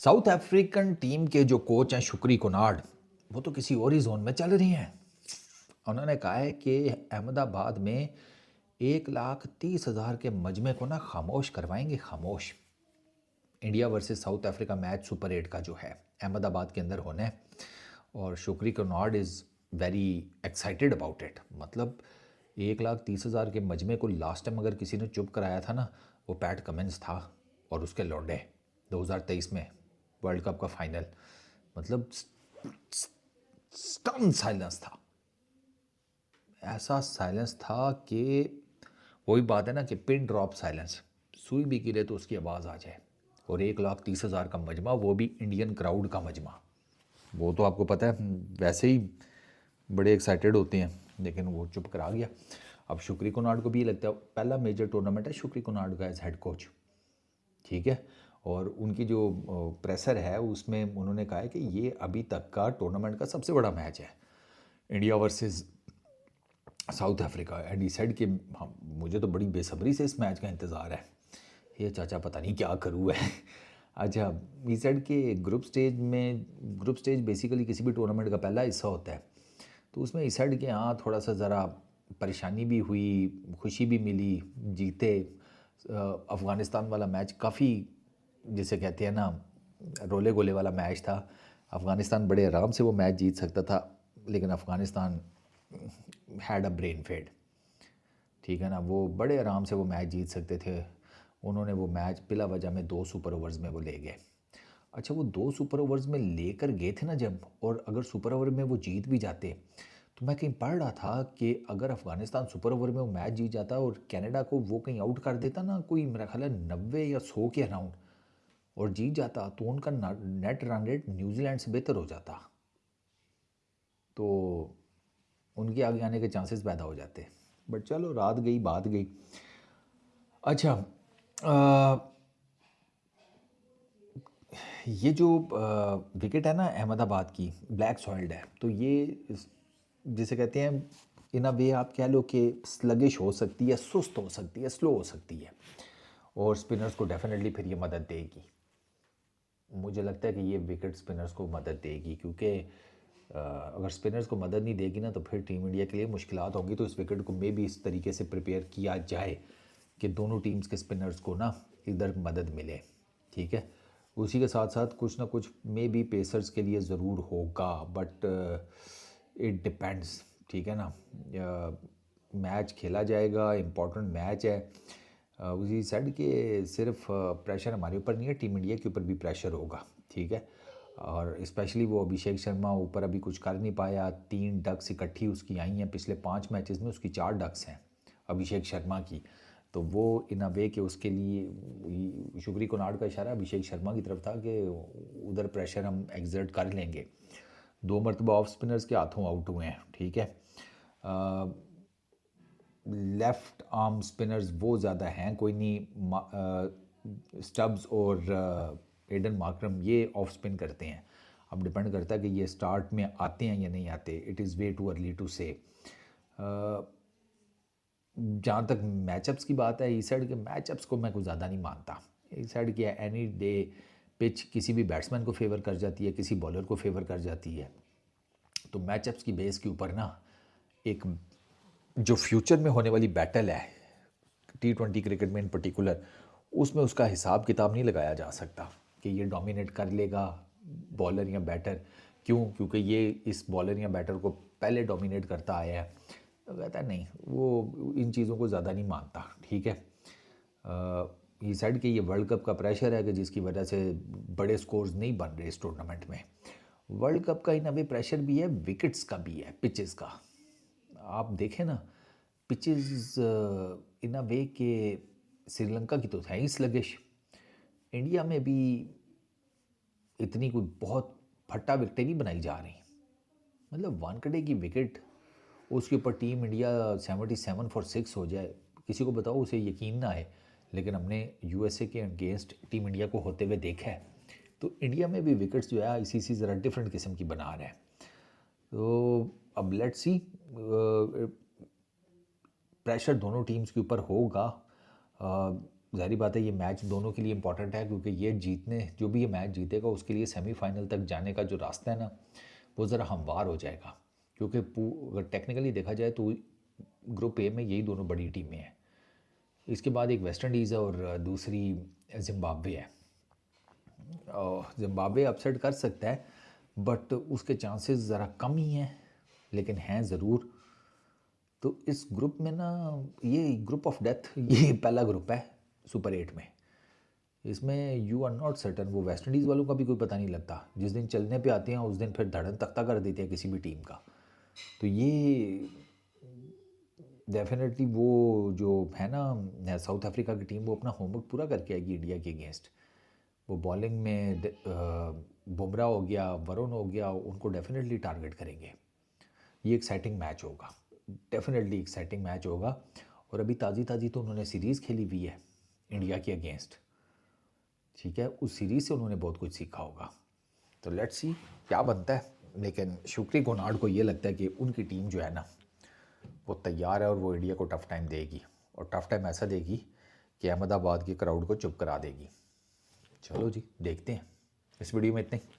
South African team के जो coach हैं शुक्री कोनार्ड, वो तो किसी और ही जोन में चल रही हैं। उन्होंने कहा है कि अहमदाबाद में 1,30,000 के मजमे को ना खामोश करवाएंगे, खामोश। India versus south Africa match super 8 का जो है अहमदाबाद के अंदर होना है, और Shukri Conrad is very excited about it. मतलब 1,30,000 के मजमे को लास्ट टाइम अगर किसी ने चुप कराया था ना, वो पैट कमिंस था और उसके लौंडे 2023 में वर्ल्ड कप का फाइनल। मतलब स्टन साइलेंस था, ऐसा साइलेंस था कि वही बात है ना कि पिन ड्रॉप साइलेंस, सुई भी गिरे तो उसकी आवाज़ आ जाए। और 1,30,000 का मजमा, वो भी इंडियन क्राउड का मजमा। वो तो आपको पता है वैसे ही बड़े एक्साइटेड होते हैं, लेकिन वो चुप करा गया। अब शुक्री कोनार्ड को भी ये लगता है पहला मेजर टूर्नामेंट है शुक्री कोनार्ड का एज हेड कोच, ठीक है। और उनकी जो प्रेसर है उसमें उन्होंने कहा है कि ये अभी तक का टूर्नामेंट का सबसे बड़ा मैच है, India versus south Africa. And he said कि मुझे तो बड़ी बेसब्री से इस मैच का इंतज़ार है, ये चाचा पता नहीं क्या करूँ है। अच्छा, ही सेड कि ग्रुप स्टेज बेसिकली किसी भी टूर्नामेंट का पहला हिस्सा होता है, तो उसमें ही सेड कि हाँ थोड़ा सा ज़रा परेशानी भी हुई, खुशी भी मिली, जीते। अफ़गानिस्तान वाला मैच काफ़ी, जिसे कहते हैं ना, रोले गोले वाला मैच था। अफ़गानिस्तान बड़े आराम से वो मैच जीत सकता था, लेकिन Afghanistan had a brain fade, ठीक है ना। वो बड़े आराम से वो मैच जीत सकते थे, उन्होंने वो मैच बिला वजह में 2 सुपर ओवर्स में वो ले गए। अच्छा, वो 2 सुपर ओवर्स में लेकर गए थे ना जब, और अगर सुपर ओवर में वो जीत भी जाते, तो मैं कहीं पढ़ रहा था कि अगर अफ़गानिस्तान सुपर ओवर में वो मैच जीत जाता और कनाडा को वो कहीं आउट कर देता ना, कोई मेरा ख्याल है 90 या 100 के अराउंड, और जीत जाता, तो उनका नेट रन रेट न्यूजीलैंड से बेहतर हो जाता, तो उनके आगे आने के चांसेस पैदा हो जाते। बट चलो, रात गई बात गई। अच्छा, ये जो विकेट है ना अहमदाबाद की, ब्लैक सॉइल्ड है, तो ये जिसे कहते हैं इन अ वे आप कह लो कि स्लगिश हो सकती है, सुस्त हो सकती है, स्लो हो सकती है, और स्पिनर्स को डेफिनेटली फिर ये मदद देगी। मुझे लगता है कि ये विकेट स्पिनर्स को मदद देगी, क्योंकि अगर स्पिनर्स को मदद नहीं देगी ना, तो फिर टीम इंडिया के लिए मुश्किलात होंगी। तो इस विकेट को मे भी इस तरीके से प्रिपेयर किया जाए कि दोनों टीम्स के स्पिनर्स को ना इधर मदद मिले, ठीक है। उसी के साथ साथ कुछ ना कुछ मे बी पेसर्स के लिए ज़रूर होगा, बट इट डिपेंड्स, ठीक है ना। मैच खेला जाएगा, इम्पोर्टेंट मैच है। उसी सेड कि सिर्फ प्रेशर हमारे ऊपर नहीं है, टीम इंडिया के ऊपर भी प्रेशर होगा, ठीक है। और स्पेशली वो अभिषेक शर्मा ऊपर अभी कुछ कर नहीं पाया, 3 डक्स इकट्ठी उसकी आई हैं पिछले 5 मैचेस में, उसकी 4 डक्स हैं अभिषेक शर्मा की। तो वो इन अ वे कि उसके लिए शुक्री कोनार्ड का इशारा अभिषेक शर्मा की तरफ था कि उधर प्रेशर हम एग्जर्ट कर लेंगे। 2 मरतबा ऑफ स्पिनर्स के हाथों आउट हुए हैं, ठीक है। लेफ़्ट आर्म स्पिनर्स वो ज़्यादा हैं कोई नहीं, स्टब्स और एडन मार्करम ये ऑफ स्पिन करते हैं। अब डिपेंड करता है कि ये स्टार्ट में आते हैं या नहीं आते, it is way too early to say. जहाँ तक मैचअप्स की बात है, इस साइड के मैचअप्स को मैं कुछ ज़्यादा नहीं मानता। इस साइड की एनी डे पिच किसी भी बैट्समैन को फेवर कर जाती है, किसी बॉलर को फेवर कर जाती है। तो मैचअप्स की बेस के ऊपर ना एक जो फ्यूचर में होने वाली बैटल है T20 क्रिकेट में इन पर्टिकुलर, उसमें उसका हिसाब किताब नहीं लगाया जा सकता कि ये डोमिनेट कर लेगा बॉलर या बैटर। क्यों? क्योंकि ये इस बॉलर या बैटर को पहले डोमिनेट करता आया है। तो कहता है नहीं, वो इन चीज़ों को ज़्यादा नहीं मानता, ठीक है। ये साइड के ये वर्ल्ड कप का प्रेशर है कि जिसकी वजह से बड़े स्कोर्स नहीं बन रहे इस टूर्नामेंट में। वर्ल्ड कप का इन अभी प्रेशर भी है, विकेट्स का भी है, पिचेस का। आप देखें ना, पिचेस इन अ वे के श्रीलंका की तो है ही स्लगिश, इंडिया में भी इतनी कोई बहुत फट्टा विकेटें नहीं बनाई जा रही। मतलब वानकड़े की विकेट, उसके ऊपर टीम इंडिया 77 फॉर 6 हो जाए, किसी को बताओ उसे यकीन ना आए। लेकिन हमने यूएसए के अगेंस्ट टीम इंडिया को होते हुए देखा है। तो इंडिया में भी विकेट्स जो है आईसीसी ज़रा डिफरेंट किस्म की बना रहा है। तो अब लेट्स सी, प्रेशर दोनों टीम्स के ऊपर होगा। ज़ाहिर बात है ये मैच दोनों के लिए इम्पॉर्टेंट है, क्योंकि ये जीतने जो भी ये मैच जीतेगा उसके लिए सेमीफाइनल तक जाने का जो रास्ता है ना वो ज़रा हमवार हो जाएगा, क्योंकि अगर टेक्निकली देखा जाए तो ग्रुप ए में यही दोनों बड़ी टीमें हैं। इसके बाद एक वेस्ट इंडीज़ है और दूसरी जिम्बाब्वे है। जिम्बाब्वे अपसेट कर सकता है बट उसके चांसेस ज़रा कम ही हैं, लेकिन हैं ज़रूर। तो इस ग्रुप में ना, ये ग्रुप ऑफ डेथ, ये पहला ग्रुप है सुपर 8 में। इसमें यू आर नॉट सर्टन, वो वेस्ट इंडीज़ वालों का भी कोई पता नहीं लगता, जिस दिन चलने पे आते हैं उस दिन फिर धड़न तख्ता कर देते हैं किसी भी टीम का। तो ये डेफिनेटली वो जो है ना साउथ अफ्रीका की टीम, वो अपना होमवर्क पूरा करके आएगी इंडिया के अगेंस्ट। वो बॉलिंग में बुमराह हो गया, वरुण हो गया, उनको डेफिनेटली टारगेट करेंगे। ये एक्साइटिंग मैच होगा, डेफिनेटली एक्साइटिंग मैच होगा। और अभी ताज़ी ताज़ी तो उन्होंने सीरीज़ खेली हुई है इंडिया के अगेंस्ट, ठीक है, उस सीरीज़ से उन्होंने बहुत कुछ सीखा होगा। तो लेट्स सी क्या बनता है। लेकिन शुक्री कोनार्ड को ये लगता है कि उनकी टीम जो है ना वो तैयार है और वो इंडिया को टफ़ टाइम देगी, और टफ़ टाइम ऐसा देगी कि अहमदाबाद की क्राउड को चुप करा देगी। चलो जी, देखते हैं। इस वीडियो में इतने ही।